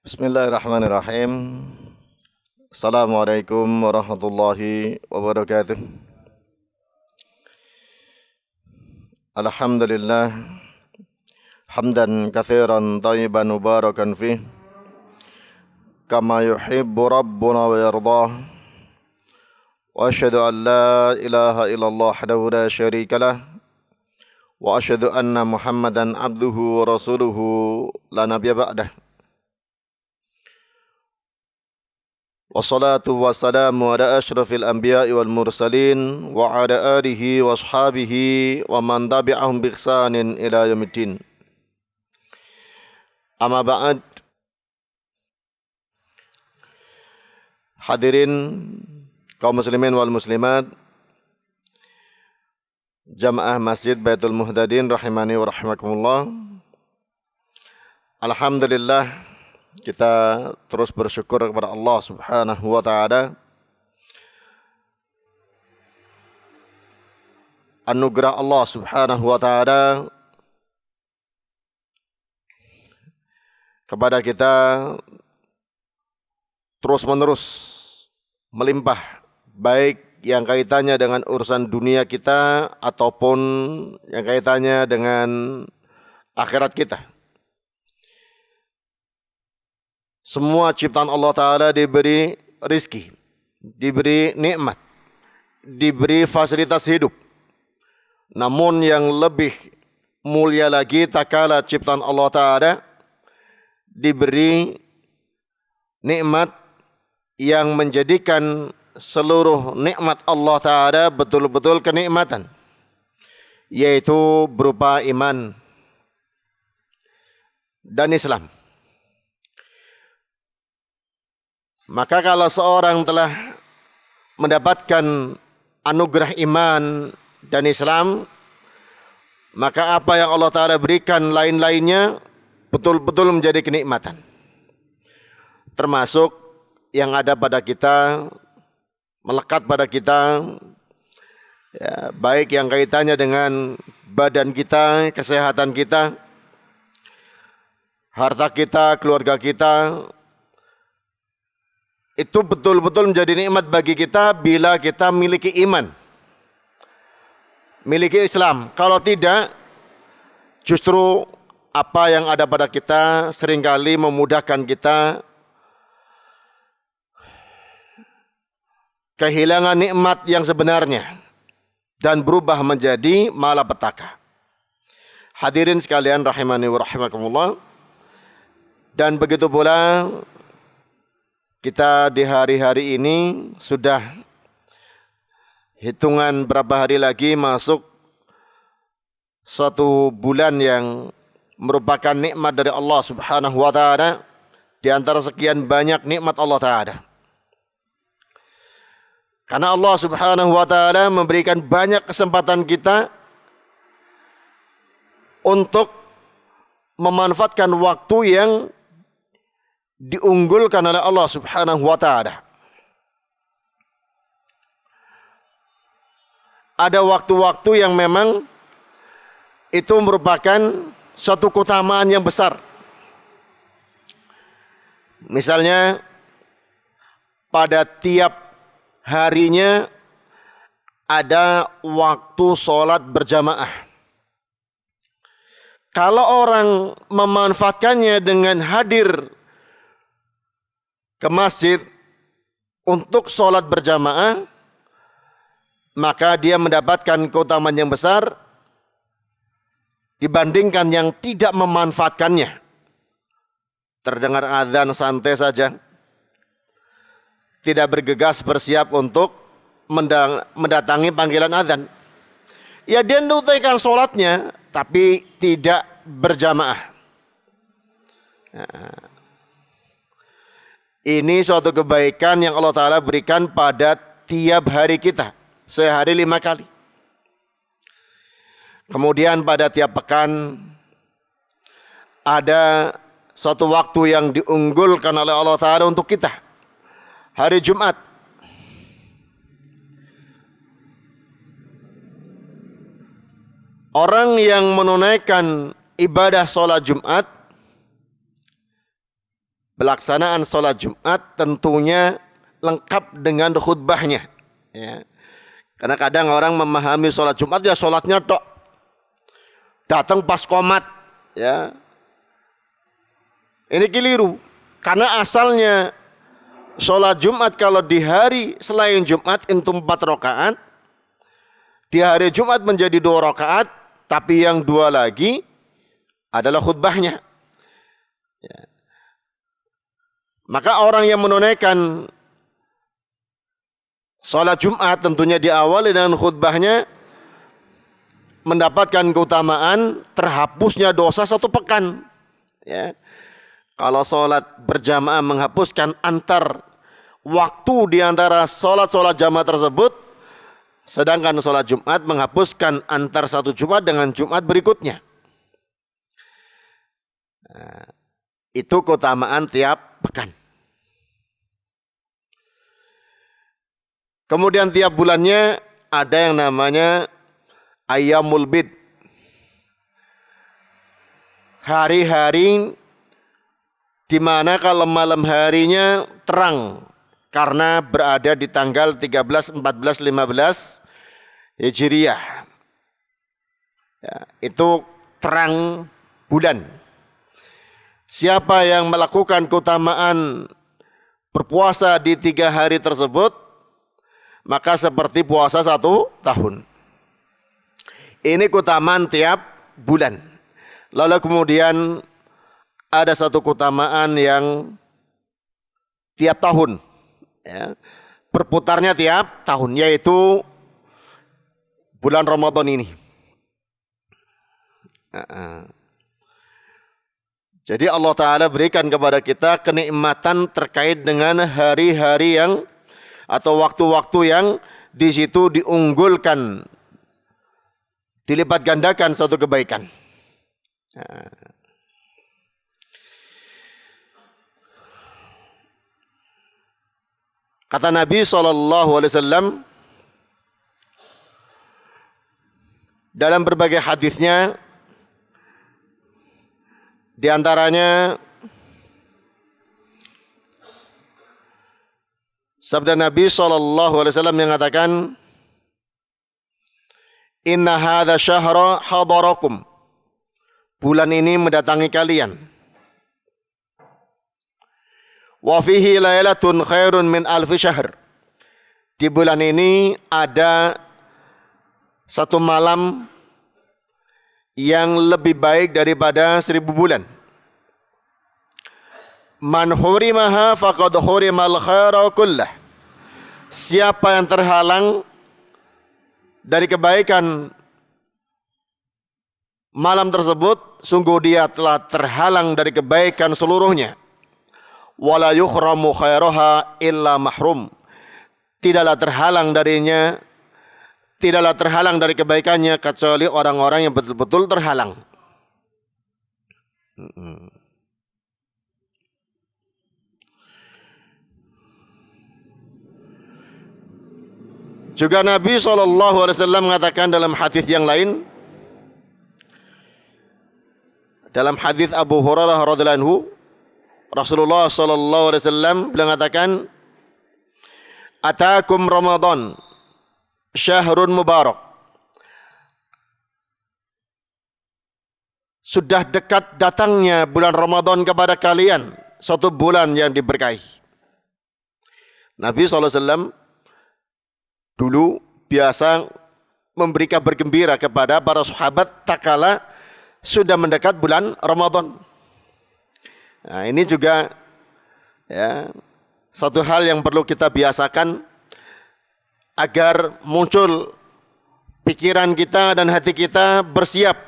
Bismillahirrahmanirrahim. Assalamualaikum warahmatullahi wabarakatuh. Alhamdulillah hamdan katsiran thayyiban mubarakan fih kama yuhibbu rabbuna wa yardah. Wa asyhadu an la ilaha illallah wahdahu la syarika lah wa asyhadu anna Muhammadan abduhu wa rasuluhu la nabiyya ba'dah. Wassalatu wassalamu ala asyrafil anbiya'i wal mursalin wa ala alihi wa ashabihi wa man tabi'ahum bi ihsanin ila yaumiddin. Amma ba'd. Hadirin kaum muslimin wal muslimat, jamaah Masjid Baitul Muhtadin rahimani wa rahimakumullah. Alhamdulillah, kita terus bersyukur kepada Allah Subhanahu wa taala anugerah Allah Subhanahu wa taala kepada kita terus-menerus melimpah, baik yang kaitannya dengan urusan dunia kita ataupun yang kaitannya dengan akhirat kita. Semua ciptaan Allah Ta'ala diberi rizki, diberi nikmat, diberi fasilitas hidup. Namun yang lebih mulia lagi tak kala ciptaan Allah Ta'ala diberi nikmat yang menjadikan seluruh nikmat Allah Ta'ala betul-betul kenikmatan, yaitu berupa iman dan Islam. Maka kalau seorang telah mendapatkan anugerah iman dan Islam, maka apa yang Allah Ta'ala berikan lain-lainnya betul-betul menjadi kenikmatan. Termasuk yang ada pada kita, melekat pada kita, ya, baik yang kaitannya dengan badan kita, kesehatan kita, harta kita, keluarga kita, itu betul-betul menjadi nikmat bagi kita bila kita miliki iman, miliki Islam. Kalau tidak, justru apa yang ada pada kita seringkali memudahkan kita kehilangan nikmat yang sebenarnya dan berubah menjadi malapetaka. Hadirin sekalian rahimani wa rahimakumullah. Dan begitu pula kita di hari-hari ini sudah hitungan berapa hari lagi masuk satu bulan yang merupakan nikmat dari Allah Subhanahu wa taala di antara sekian banyak nikmat Allah taala. Karena Allah Subhanahu wa taala memberikan banyak kesempatan kita untuk memanfaatkan waktu yang diunggulkan oleh Allah Subhanahu wa taala. Ada waktu-waktu yang memang itu merupakan suatu keutamaan yang besar. Misalnya pada tiap harinya ada waktu sholat berjamaah. Kalau orang memanfaatkannya dengan hadir ke masjid untuk sholat berjamaah, maka dia mendapatkan keutamaan yang besar dibandingkan yang tidak memanfaatkannya. Terdengar azan santai saja, tidak bergegas bersiap untuk mendatangi panggilan azan. Ya, dia menunaikan sholatnya tapi tidak berjamaah. Ini suatu kebaikan yang Allah Ta'ala berikan pada tiap hari kita, sehari 5 kali. Kemudian pada tiap pekan ada suatu waktu yang diunggulkan oleh Allah Ta'ala untuk kita, hari Jumat. Orang yang menunaikan ibadah sholat Jumat pelaksanaan sholat Jumat tentunya lengkap dengan khutbahnya. Ya. Karena kadang orang memahami sholat Jumat ya sholatnya tok, datang pas qomat. Ya. Ini keliru. Karena asalnya sholat Jumat kalau di hari selain Jumat itu 4 rakaat, di hari Jumat menjadi 2 rakaat, tapi yang 2 lagi adalah khutbahnya. Ya. Maka orang yang menunaikan sholat Jumat tentunya diawali dengan khutbahnya mendapatkan keutamaan terhapusnya dosa 1 pekan. Ya. Kalau sholat berjamaah menghapuskan antar waktu di antara sholat-sholat jamaah tersebut, sedangkan sholat Jumat menghapuskan antar 1 Jumat dengan Jumat berikutnya. Nah, itu keutamaan tiap pekan. Kemudian tiap bulannya ada yang namanya Ayyamul Bid. Hari-hari di mana kalau malam harinya terang karena berada di tanggal 13, 14, 15 Hijriah. Ya, itu terang bulan. Siapa yang melakukan keutamaan berpuasa di 3 hari tersebut, maka seperti puasa 1 tahun. Ini keutamaan tiap bulan. Lalu kemudian ada satu keutamaan yang tiap tahun, ya, berputarnya tiap tahun, yaitu bulan Ramadan ini. Jadi Allah Ta'ala berikan kepada kita kenikmatan terkait dengan hari-hari yang atau waktu-waktu yang di situ diunggulkan, dilipat gandakan suatu kebaikan. Kata Nabi SAW dalam berbagai hadisnya, di antaranya sabda Nabi SAW yang mengatakan, Inna hadha syahra hadarakum. Bulan ini mendatangi kalian. Wa fihi lailatun khairun min alfi syahr. Di bulan ini ada satu malam yang lebih baik daripada 1000 bulan. Man hurimaha faqad hurimal khaira kullah. Siapa yang terhalang dari kebaikan malam tersebut, sungguh dia telah terhalang dari kebaikan seluruhnya. Wala yukhramu khairaha illa mahrum. Tidaklah terhalang darinya, tidaklah terhalang dari kebaikannya kecuali orang-orang yang betul-betul terhalang. Juga Nabi SAW mengatakan dalam hadis yang lain, dalam hadis Abu Hurairah radhiyallahu anhu, Rasulullah SAW mengatakan, Atakum Ramadan syahrun mubarak. Sudah dekat datangnya bulan Ramadan kepada kalian, suatu bulan yang diberkahi. Nabi SAW dulu biasa memberi kabar gembira kepada para sahabat tak kala sudah mendekat bulan Ramadan. Nah, ini juga ya, satu hal yang perlu kita biasakan agar muncul pikiran kita dan hati kita bersiap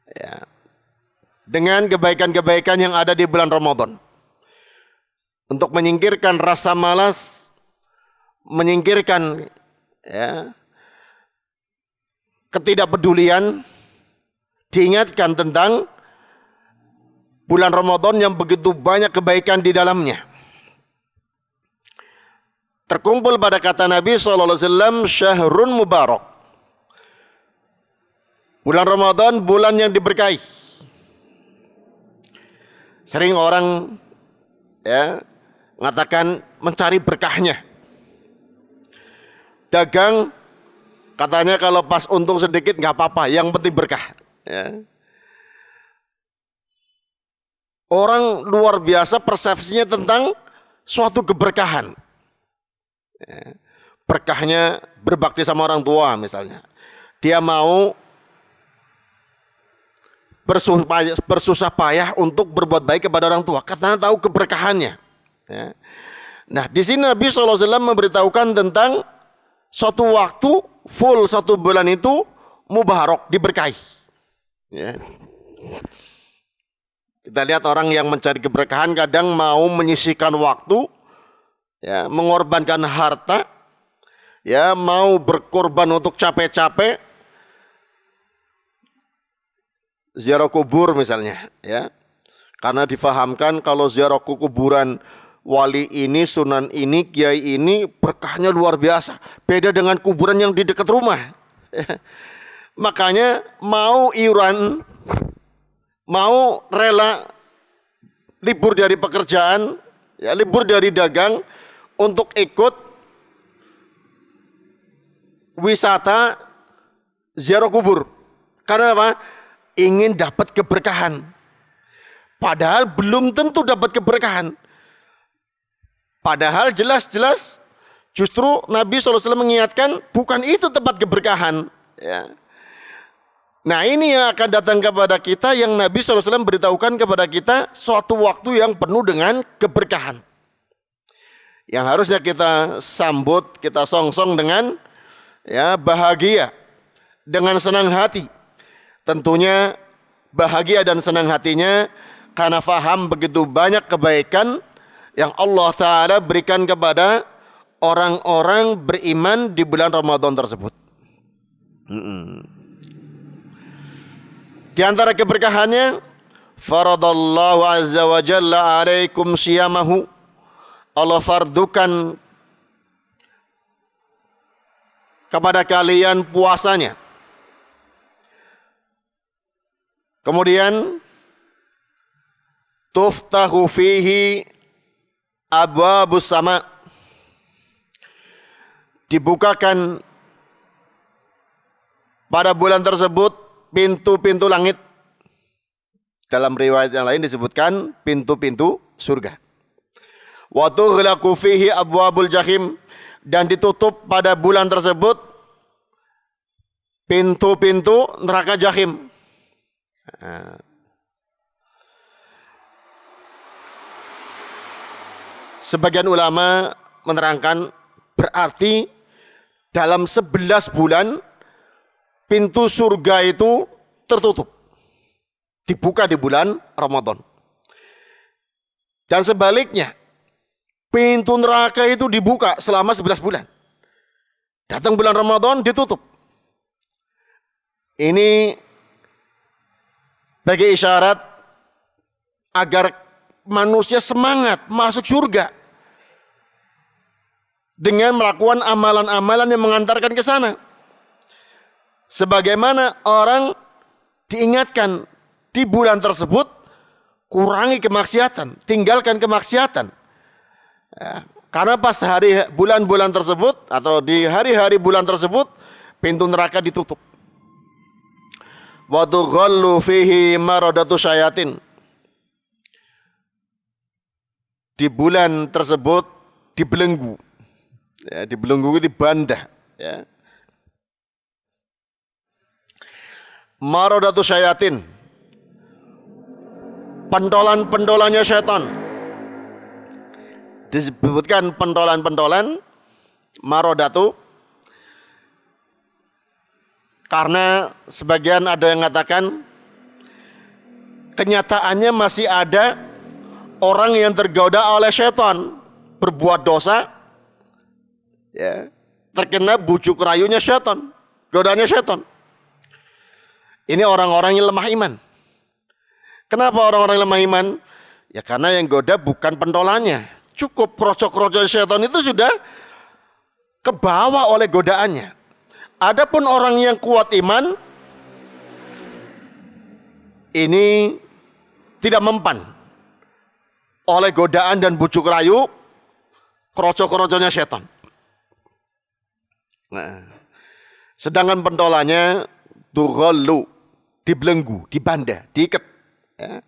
ya, dengan kebaikan-kebaikan yang ada di bulan Ramadan. Untuk menyingkirkan rasa malas, menyingkirkan ya, ketidakpedulian, diingatkan tentang bulan Ramadan yang begitu banyak kebaikan di dalamnya. Terkumpul pada kata Nabi SAW, syahrun mubarak. Bulan Ramadan, bulan yang diberkahi. Sering orang ya, mengatakan mencari berkahnya. Dagang katanya kalau pas untung sedikit nggak apa-apa, yang penting berkah. Ya. Orang luar biasa persepsinya tentang suatu keberkahan. Ya. Berkahnya berbakti sama orang tua misalnya. Dia mau bersusah payah untuk berbuat baik kepada orang tua karena tahu keberkahannya. Ya. Nah, di sini Nabi SAW memberitahukan tentang suatu waktu full 1 bulan itu mubarak, diberkahi. Ya. Kita lihat orang yang mencari keberkahan kadang mau menyisihkan waktu, ya, mengorbankan harta, ya, mau berkorban untuk capek-capek, ziarah kubur misalnya, ya, karena difahamkan kalau ziarah kuburan wali ini, sunan ini, kiai ini berkahnya luar biasa, beda dengan kuburan yang di dekat rumah. Makanya mau iuran, mau rela libur dari pekerjaan, ya, libur dari dagang untuk ikut wisata ziarah kubur. Karena apa? Ingin dapat keberkahan. Padahal belum tentu dapat keberkahan. Padahal jelas-jelas justru Nabi SAW mengingatkan bukan itu tempat keberkahan. Ya. Nah, ini yang akan datang kepada kita, yang Nabi SAW beritahukan kepada kita suatu waktu yang penuh dengan keberkahan. Yang harusnya kita sambut, kita songsong dengan, ya, bahagia, dengan senang hati. Tentunya bahagia dan senang hatinya karena faham begitu banyak kebaikan yang Allah Ta'ala berikan kepada orang-orang beriman di bulan Ramadan tersebut. Di antara keberkahannya, faradallahu azza wa jalla alaikum siyamahu, Allah fardukan kepada kalian puasanya. Kemudian tuftahu fihi abwabus sama, dibukakan pada bulan tersebut pintu-pintu langit. Dalam riwayat yang lain disebutkan pintu-pintu surga. Wa tughlaqu fihi abwabul jahim, dan ditutup pada bulan tersebut pintu-pintu neraka jahim. Sebagian ulama menerangkan berarti dalam 11 bulan pintu surga itu tertutup, dibuka di bulan Ramadan. Dan sebaliknya, pintu neraka itu dibuka selama 11 bulan. Datang bulan Ramadan ditutup. Ini bagi isyarat agar manusia semangat masuk surga dengan melakukan amalan-amalan yang mengantarkan ke sana. Sebagaimana orang diingatkan di bulan tersebut, kurangi kemaksiatan, tinggalkan kemaksiatan. Ya, karena pas bulan-bulan tersebut atau di hari-hari bulan tersebut pintu neraka ditutup. Wa tughallu fihi maradatu syayatin. Di bulan tersebut dibelenggu. Ya, dibelenggu itu dibandah, ya. Maradatu syayatin. Pentolan-pentolannya syaitan. Disebutkan pentolan-pentolan maradatu karena sebagian ada yang mengatakan kenyataannya masih ada orang yang tergoda oleh syaitan berbuat dosa, ya, terkena bujuk rayunya syaitan, godaannya syaitan. Ini orang-orang yang lemah iman. Kenapa orang-orang yang lemah iman? Ya karena yang goda bukan pentolannya. Cukup rocok-rocok syaitan itu sudah kebawa oleh godaannya. Adapun orang yang kuat iman, ini tidak mempan oleh godaan dan bujuk rayu kroco-kroconya setan. Nah, sedangkan pentolannya tughallu, dibelenggu, dibanda, diikat, ya,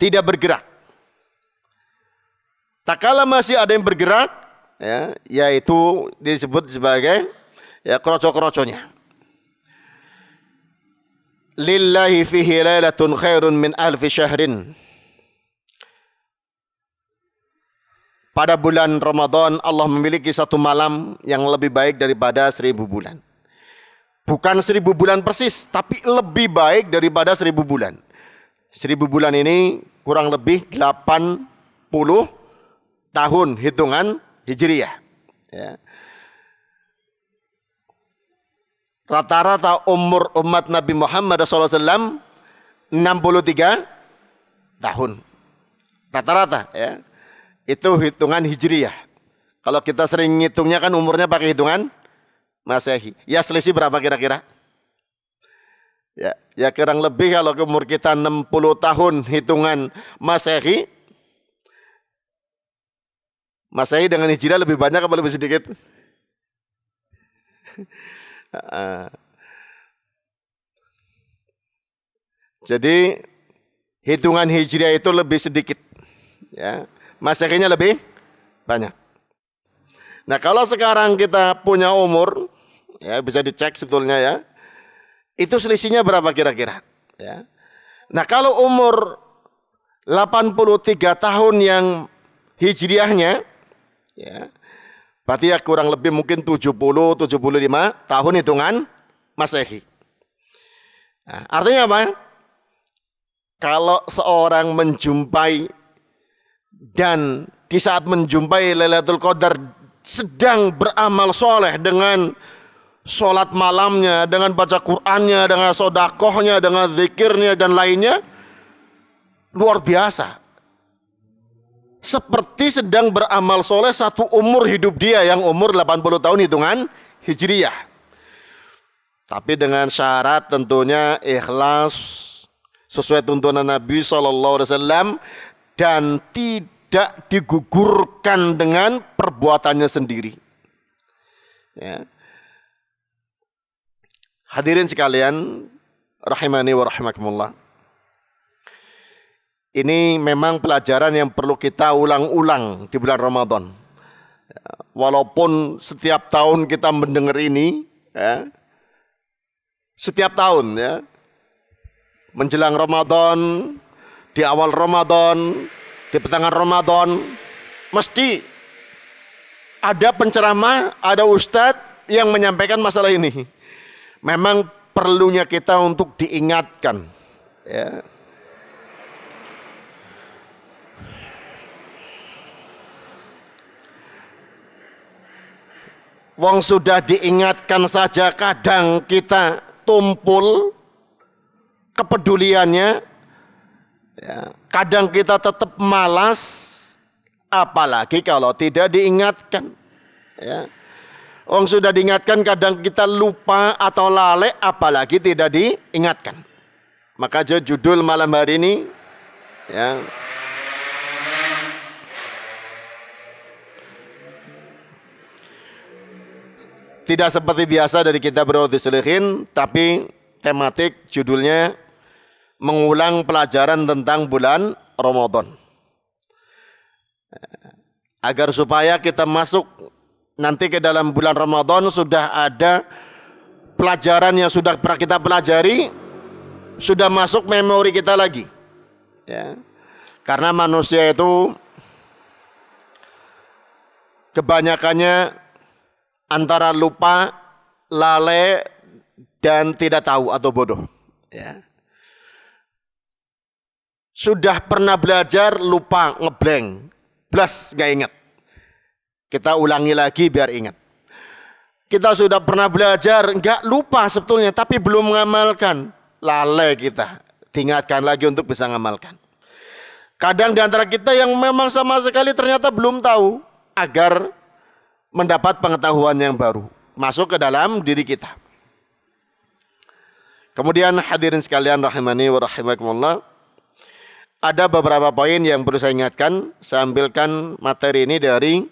tidak bergerak. Tak kala masih ada yang bergerak, ya, yaitu disebut sebagai ya kroco-kroconya. Lillahi fihi lailatun khairun min alfi syahrin. Pada bulan Ramadan Allah memiliki satu malam yang lebih baik daripada 1000 bulan. Bukan 1000 bulan persis, tapi lebih baik daripada 1000 bulan. 1000 bulan ini kurang lebih 80 tahun hitungan Hijriyah. Ya. Rata-rata umur umat Nabi Muhammad SAW 63 tahun. Rata-rata, ya. Itu hitungan Hijriyah. Kalau kita sering ngitungnya kan umurnya pakai hitungan Masehi. Ya selisih berapa kira-kira? Ya kurang lebih kalau umur kita 60 tahun hitungan Masehi. Masehi dengan Hijriyah lebih banyak atau lebih sedikit? Jadi hitungan Hijriah itu lebih sedikit, ya. Masehinya lebih banyak. Nah, kalau sekarang kita punya umur, ya bisa dicek sebetulnya, ya. Itu selisihnya berapa kira-kira, ya. Nah, kalau umur 83 tahun yang Hijriahnya, ya, berarti ya kurang lebih mungkin 70-75 tahun hitungan Masehi. Nah, artinya apa? Kalau seorang menjumpai dan di saat menjumpai Lailatul Qadar sedang beramal soleh dengan sholat malamnya, dengan baca Qur'annya, dengan sodakohnya, dengan zikirnya dan lainnya, luar biasa. Seperti sedang beramal soleh satu umur hidup dia yang umur 80 tahun hitungan Hijriyah. Tapi dengan syarat tentunya ikhlas sesuai tuntunan Nabi SAW dan tidak digugurkan dengan perbuatannya sendiri. Ya. Hadirin sekalian, rahimani wa rahimakumullah. Ini memang pelajaran yang perlu kita ulang-ulang di bulan Ramadan. Walaupun setiap tahun kita mendengar ini, ya, setiap tahun, ya, menjelang Ramadan, di awal Ramadan, di pertengahan Ramadan, mesti ada penceramah, ada ustadz yang menyampaikan masalah ini. Memang perlunya kita untuk diingatkan, ya. Wong sudah diingatkan saja kadang kita tumpul kepeduliannya, ya, kadang kita tetap malas, apalagi kalau tidak diingatkan, ya. Wong sudah diingatkan kadang kita lupa atau lalai, apalagi tidak diingatkan. Maka judul malam hari ini, ya, tidak seperti biasa dari kita Riyadhus Shalihin, tapi tematik judulnya mengulang pelajaran tentang bulan Ramadan. Agar supaya kita masuk nanti ke dalam bulan Ramadan sudah ada pelajaran yang sudah pernah kita pelajari, sudah masuk memori kita lagi. Ya. Karena manusia itu kebanyakannya antara lupa, lalai, dan tidak tahu atau bodoh. Ya. Sudah pernah belajar, lupa, ngeblank, blas, gak ingat. Kita ulangi lagi biar ingat. Kita sudah pernah belajar, gak lupa sebetulnya, tapi belum mengamalkan, lalai kita. Diingatkan lagi untuk bisa mengamalkan. Kadang di antara kita yang memang sama sekali ternyata belum tahu, agar mendapat pengetahuan yang baru masuk ke dalam diri kita. Kemudian hadirin sekalian rahimani wa rahimakumullah, ada beberapa poin yang perlu saya ingatkan. Saya ambilkan materi ini dari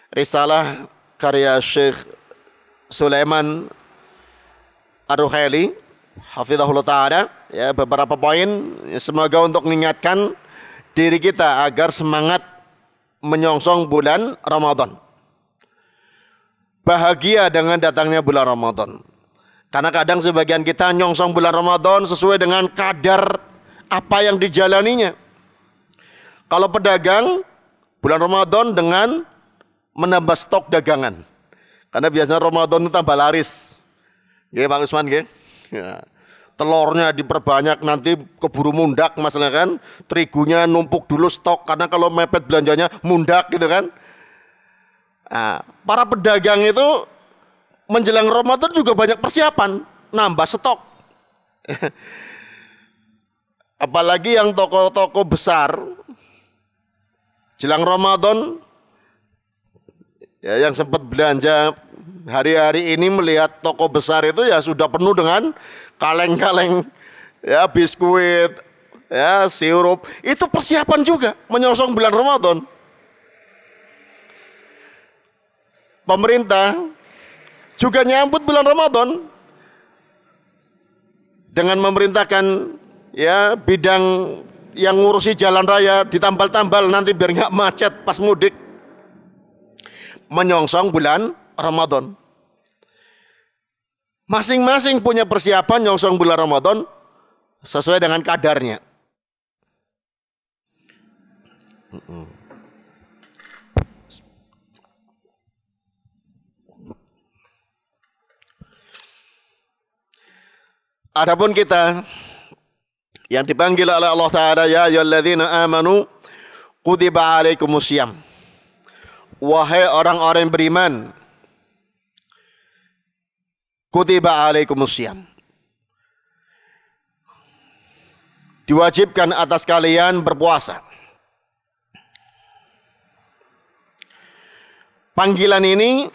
risalah karya Syekh Sulaiman Ar-Ruhaili hafizahullah ta'ala, ya, beberapa poin semoga untuk mengingatkan diri kita agar semangat menyongsong bulan Ramadan. Bahagia dengan datangnya bulan Ramadan. Karena kadang sebagian kita nyongsong bulan Ramadan sesuai dengan kadar apa yang dijalaninya. Kalau pedagang, bulan Ramadan dengan menambah stok dagangan. Karena biasanya Ramadan itu tambah laris. Ya Pak Usman, ya. Telurnya diperbanyak, nanti keburu mundak masalah kan. Terigunya numpuk dulu stok, karena kalau mepet belanjanya mundak gitu kan. Nah, para pedagang itu menjelang Ramadan juga banyak persiapan, nambah stok. Apalagi yang toko-toko besar jelang Ramadan, ya, yang sempat belanja hari-hari ini melihat toko besar itu ya sudah penuh dengan kaleng-kaleng, ya, biskuit, ya, sirup. Itu persiapan juga menyongsong bulan Ramadan. Pemerintah juga nyambut bulan Ramadan dengan memerintahkan, ya, bidang yang ngurusi jalan raya ditambal-tambal nanti biar nggak macet pas mudik, menyongsong bulan Ramadan. Masing-masing punya persiapan nyongsong bulan Ramadan sesuai dengan kadarnya. Adapun kita yang dipanggil oleh Allah Ta'ala, ya ayyuhalladzina amanu kutiba alaikumusiyam. Wahai orang-orang yang beriman, kutiba alaikumusiyam, diwajibkan atas kalian berpuasa. Panggilan ini,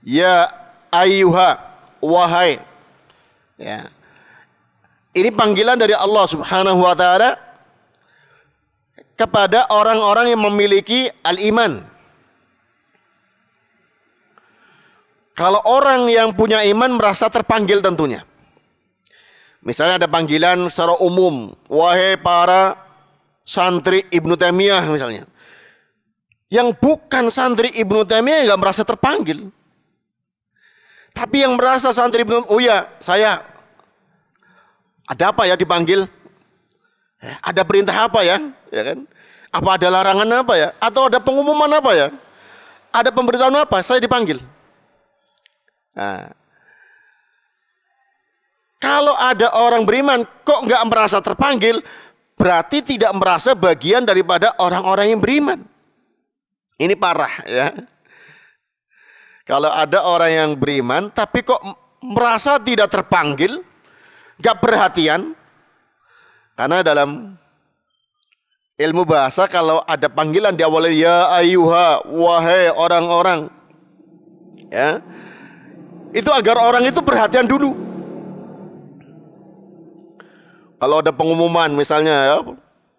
ya ayyuha, wahai, ya, ini panggilan dari Allah Subhanahu wa Ta'ala kepada orang-orang yang memiliki al-iman. Kalau orang yang punya iman merasa terpanggil tentunya. Misalnya ada panggilan secara umum, wahai para santri Ibnu Taimiyah misalnya. Yang bukan santri Ibnu Taimiyah nggak merasa terpanggil. Tapi yang merasa santri Ibnu, oh ya, saya ada apa ya dipanggil? Ada perintah apa ya? Ya kan? Apa ada larangan apa ya? Atau ada pengumuman apa ya? Ada pemberitahuan apa? Saya dipanggil. Nah, kalau ada orang beriman kok nggak merasa terpanggil, berarti tidak merasa bagian daripada orang-orang yang beriman. Ini parah, ya. Kalau ada orang yang beriman tapi kok merasa tidak terpanggil, gak perhatian. Karena dalam ilmu bahasa kalau ada panggilan diawali ya ayyuha, wahai orang-orang, ya, itu agar orang itu perhatian dulu. Kalau ada pengumuman misalnya, ya,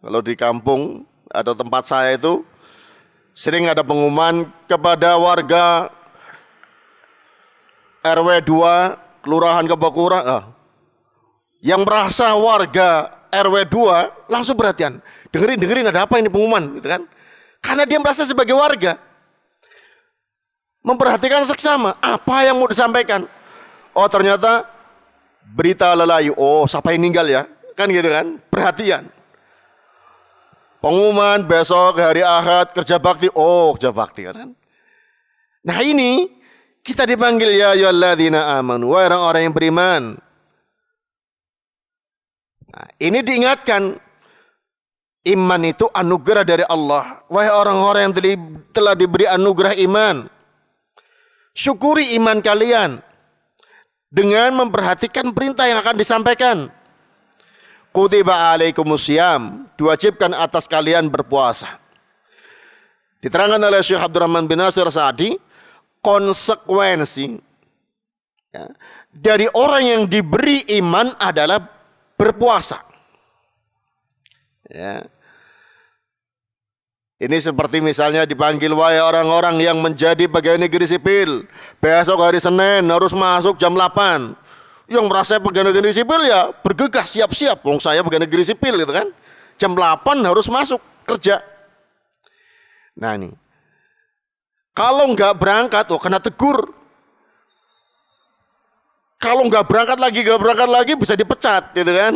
kalau di kampung atau tempat saya itu sering ada pengumuman kepada warga RW 2 Kelurahan Kebakura, yang merasa warga RW 2 langsung perhatian. Dengerin ada apa ini pengumuman, gitu kan? Karena dia merasa sebagai warga memperhatikan seksama apa yang mau disampaikan. Oh ternyata berita lelayu. Oh siapa yang meninggal ya? Kan gitu kan? Perhatian. Pengumuman besok hari Ahad kerja bakti. Oh kerja bakti kan? Nah ini kita dipanggil ya ayyuhalladzina amanu, wahai orang-orang yang beriman. Nah, ini diingatkan, iman itu anugerah dari Allah. Wahai orang-orang yang telah diberi anugerah iman, syukuri iman kalian dengan memperhatikan perintah yang akan disampaikan. Kutiba alaikumusiyam, diwajibkan atas kalian berpuasa. Diterangkan oleh Syekh Abdurrahman bin Nasir Sa'di, konsekuensi, ya, dari orang yang diberi iman adalah berpuasa. Ya. Ini seperti misalnya dipanggil, wahai orang-orang yang menjadi pegawai negeri sipil, besok hari Senin harus masuk jam 8. Yang merasa pegawai negeri sipil ya bergegas, siap-siap. Wong saya pegawai negeri sipil gitu kan. Jam 8 harus masuk kerja. Nah ini, kalau nggak berangkat, kena tegur. Kalau nggak berangkat lagi bisa dipecat gitu kan.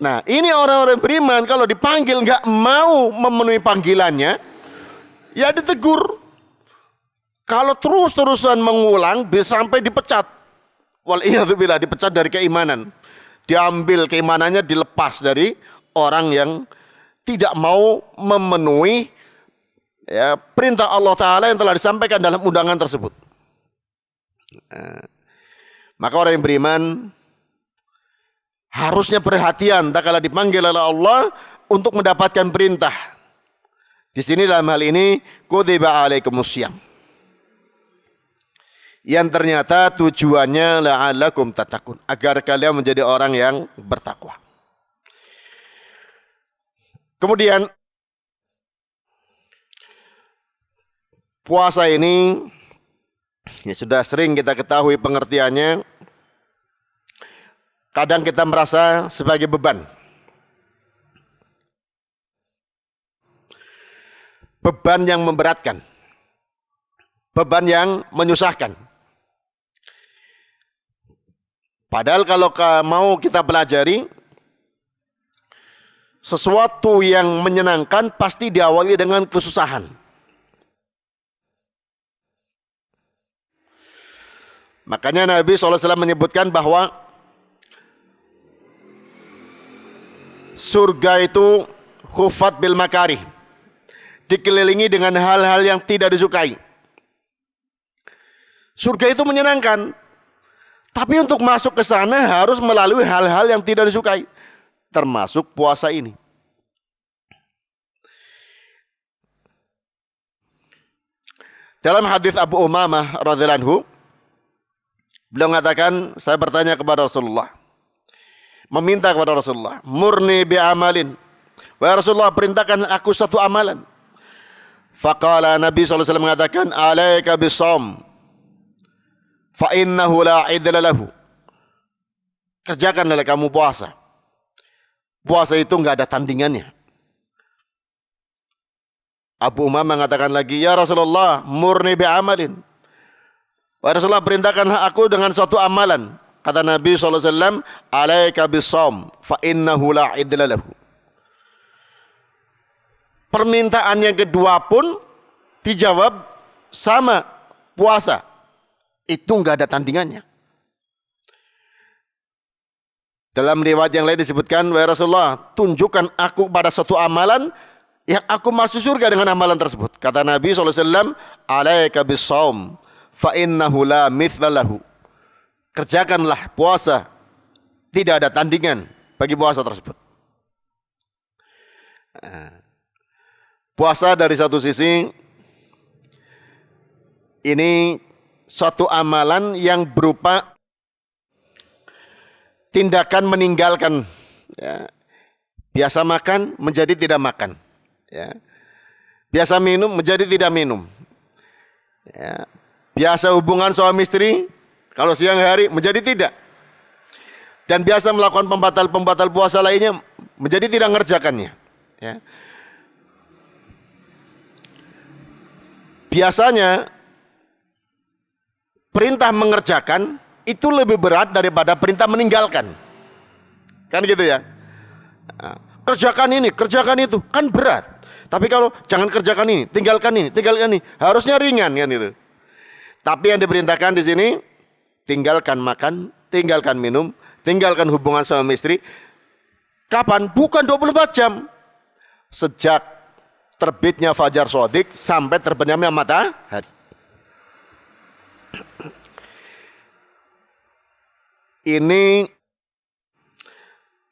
Nah ini orang-orang beriman kalau dipanggil nggak mau memenuhi panggilannya, ya ditegur. Kalau terus-terusan mengulang bisa sampai dipecat. Waliyadzubillah, dipecat dari keimanan. Diambil keimanannya, dilepas dari orang yang tidak mau memenuhi ya, perintah Allah Ta'ala yang telah disampaikan dalam undangan tersebut. Maka orang yang beriman harusnya perhatian tak kala dipanggil oleh Allah untuk mendapatkan perintah. Di sini dalam hal ini kutiba alaikumusiyam, yang ternyata tujuannya la'allakum tattaqun, agar kalian menjadi orang yang bertakwa. Kemudian puasa ini ya sudah sering kita ketahui pengertiannya. Kadang kita merasa sebagai beban. Beban yang memberatkan. Beban yang menyusahkan. Padahal kalau mau kita pelajari, sesuatu yang menyenangkan pasti diawali dengan kesusahan. Makanya Nabi SAW menyebutkan bahwa surga itu khufat bil makarih, dikelilingi dengan hal-hal yang tidak disukai. Surga itu menyenangkan, tapi untuk masuk ke sana harus melalui hal-hal yang tidak disukai, termasuk puasa ini. Dalam hadis Abu Umamah radhiyallahu anhu, beliau mengatakan, saya bertanya kepada Rasulullah, meminta kepada Rasulullah, murni bi amalin, wahai Rasulullah, perintahkan aku satu amalan. Faqala, Nabi SAW mengatakan, alaika bisawm fa innahu la idla lahu, kerjakan oleh kamu puasa. Puasa itu enggak ada tandingannya. Abu Umamah mengatakan lagi, ya Rasulullah, murni bi amalin, wahai Rasulullah, perintahkan aku dengan suatu amalan. Kata Nabi SAW, alaika bisawm fa innahu la idla lahu. Permintaan yang kedua pun dijawab sama, puasa. Itu enggak ada tandingannya. Dalam riwayat yang lain disebutkan, wahai Rasulullah, tunjukkan aku pada suatu amalan yang aku masuk surga dengan amalan tersebut. Kata Nabi SAW, alaika bisawm fa innahu la mithla lahu. Kerjakanlah puasa, tidak ada tandingan bagi puasa tersebut. Puasa dari satu sisi ini suatu amalan yang berupa tindakan meninggalkan, ya. Biasa makan menjadi tidak makan, ya. Biasa minum menjadi tidak minum, ya. Biasa hubungan suami istri kalau siang hari menjadi tidak. Dan biasa melakukan pembatal-pembatal puasa lainnya menjadi tidak mengerjakannya. Ya. Biasanya perintah mengerjakan itu lebih berat daripada perintah meninggalkan. Kan gitu ya. Nah, kerjakan ini, kerjakan itu, kan berat. Tapi kalau jangan kerjakan ini, tinggalkan ini, harusnya ringan kan itu. Tapi yang diperintahkan di sini, tinggalkan makan, tinggalkan minum, tinggalkan hubungan suami istri. Kapan? Bukan 24 jam. Sejak terbitnya fajar shadiq sampai terbenamnya matahari. Ini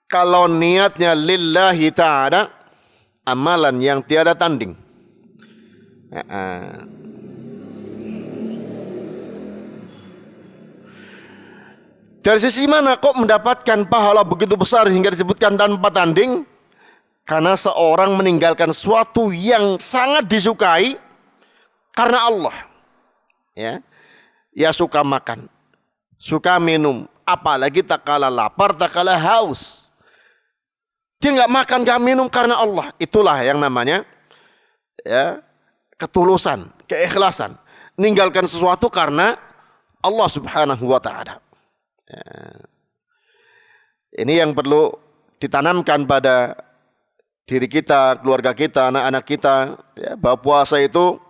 kalau niatnya lillahi ta'ala, amalan yang tiada tanding. Dari sisi mana kok mendapatkan pahala begitu besar hingga disebutkan tanpa tanding? Karena seorang meninggalkan suatu yang sangat disukai karena Allah. Ya, ya suka makan, suka minum, apalagi tak kalah lapar, tak kalah haus. Dia nggak makan, nggak minum karena Allah. Itulah yang namanya ya ketulusan, keikhlasan. Meninggalkan sesuatu karena Allah Subhanahu wa Ta'ala. Ya. Ini yang perlu ditanamkan pada diri kita, keluarga kita, anak-anak kita, ya, bahwa puasa itu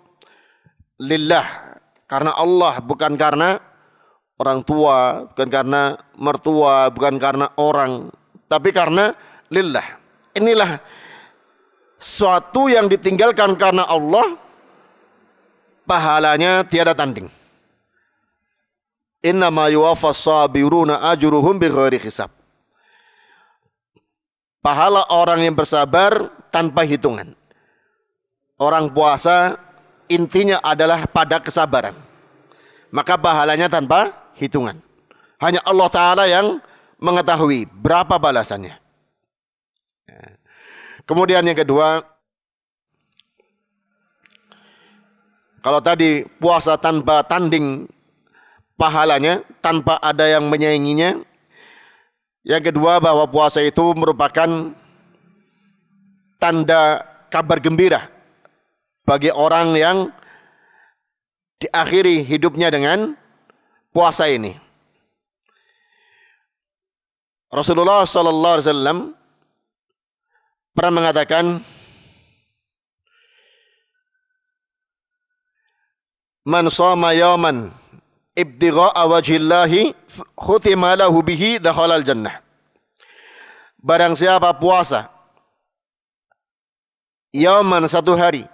lillah, karena Allah, bukan karena orang tua, bukan karena mertua, bukan karena orang, tapi karena lillah. Inilah suatu yang ditinggalkan karena Allah, pahalanya tiada tanding. Innama yuwaffas sabiruna ajruhum bighairi hisab. Pahala orang yang bersabar tanpa hitungan. Orang puasa intinya adalah pada kesabaran. Maka pahalanya tanpa hitungan. Hanya Allah Ta'ala yang mengetahui berapa balasannya. Kemudian yang kedua, kalau tadi puasa tanpa tanding pahalanya, tanpa ada yang menyainginya. Yang kedua, bahwa puasa itu merupakan tanda kabar gembira bagi orang yang diakhiri hidupnya dengan puasa ini. Rasulullah sallallahu alaihi wasallam pernah mengatakan, "Man shoma yawman ibtigha'a wajhillahi khutima lahu bihi dakhalal jannah." Barang siapa puasa yawman, satu hari,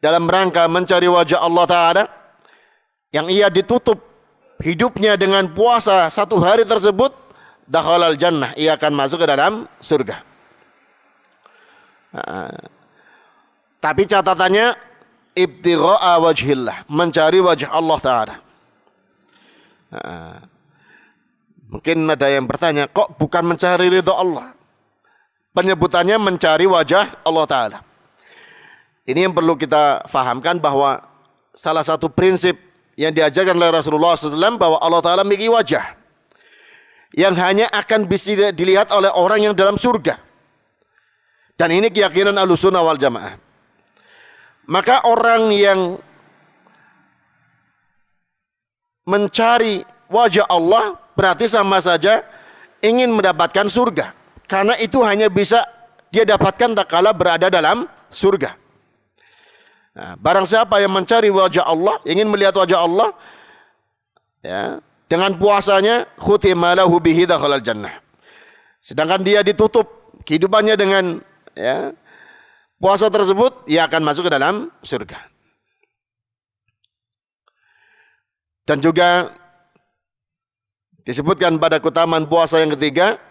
dalam rangka mencari wajah Allah Ta'ala, yang ia ditutup hidupnya dengan puasa satu hari tersebut, dakhalal jannah, ia akan masuk ke dalam surga. Tapi catatannya ibtigha'a wajhillah, mencari wajah Allah Ta'ala. Mungkin ada yang bertanya, kok bukan mencari ridha Allah? Penyebutannya mencari wajah Allah Ta'ala. Ini yang perlu kita fahamkan, bahwa salah satu prinsip yang diajarkan oleh Rasulullah SAW, bahwa Allah Ta'ala memiliki wajah yang hanya akan bisa dilihat oleh orang yang dalam surga. Dan ini keyakinan Ahlussunnah wal Jamaah. Maka orang yang mencari wajah Allah berarti sama saja ingin mendapatkan surga, karena itu hanya bisa dia dapatkan tak kala berada dalam surga. Nah, barang siapa yang mencari wajah Allah, ingin melihat wajah Allah, ya, dengan puasanya, khutima lahu bihi dakhalal jannah. Sedangkan dia ditutup kehidupannya dengan, ya, puasa tersebut, ia akan masuk ke dalam surga. Dan juga disebutkan pada keutamaan puasa yang ketiga,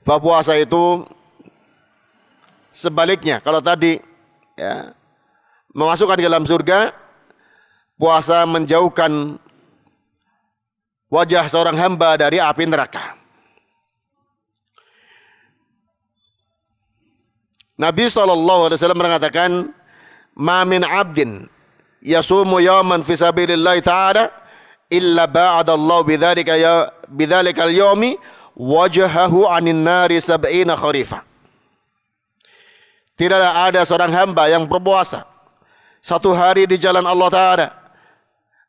bahwa puasa itu sebaliknya. Kalau tadi, ya, memasukkan ke dalam surga, puasa menjauhkan wajah seorang hamba dari api neraka. Nabi SAW mengatakan, "Ma min abdin yasumu yawman fi sabilillahi ta'ala illa ba'adallahu bidzalika al-yawmi wajhahu 'anil nari 70 kharifah." Tidaklah ada seorang hamba yang berpuasa satu hari di jalan Allah Ta'ala,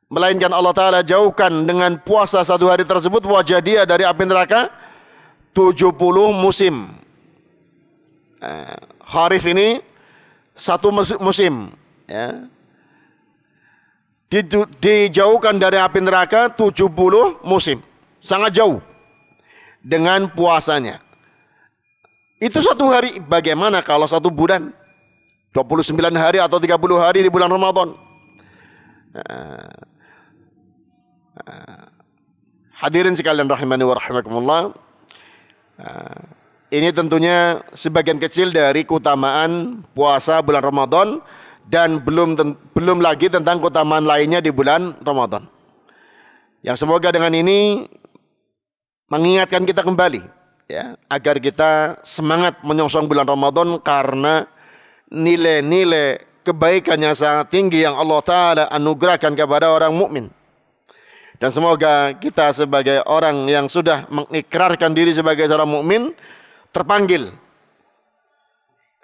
melainkan Allah Ta'ala jauhkan dengan puasa satu hari tersebut wajah dia dari api neraka 70 musim. Kharif ini satu musim, ya. Dijauhkan dari api neraka 70 musim. Sangat jauh dengan puasanya. Itu satu hari. Bagaimana kalau satu bulan? 29 hari atau 30 hari di bulan Ramadan. Hadirin sekalian rahimani wa rahimakumullah. Ini tentunya sebagian kecil dari keutamaan puasa bulan Ramadan, dan belum lagi tentang keutamaan lainnya di bulan Ramadan. Yang semoga dengan ini mengingatkan kita kembali ya, agar kita semangat menyongsong bulan Ramadan karena nilai-nilai kebaikan yang sangat tinggi yang Allah Ta'ala anugerahkan kepada orang mukmin. Dan semoga kita sebagai orang yang sudah mengikrarkan diri sebagai seorang mukmin terpanggil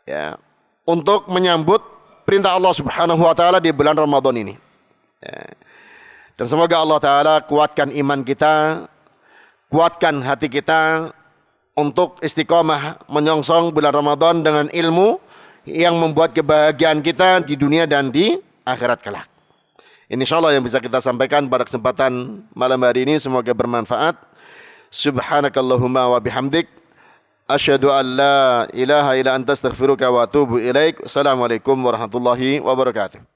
ya, untuk menyambut perintah Allah Subhanahu wa taala di bulan Ramadan ini. Ya. Dan semoga Allah Ta'ala kuatkan iman kita, kuatkan hati kita untuk istiqomah menyongsong bulan Ramadan dengan ilmu yang membuat kebahagiaan kita di dunia dan di akhirat kelak. Insyaallah yang bisa kita sampaikan pada kesempatan malam hari ini semoga bermanfaat. Subhanakallahumma wa bihamdik asyhadu an la ilaha illa anta astaghfiruka wa atubu ilaik. Assalamualaikum warahmatullahi wabarakatuh.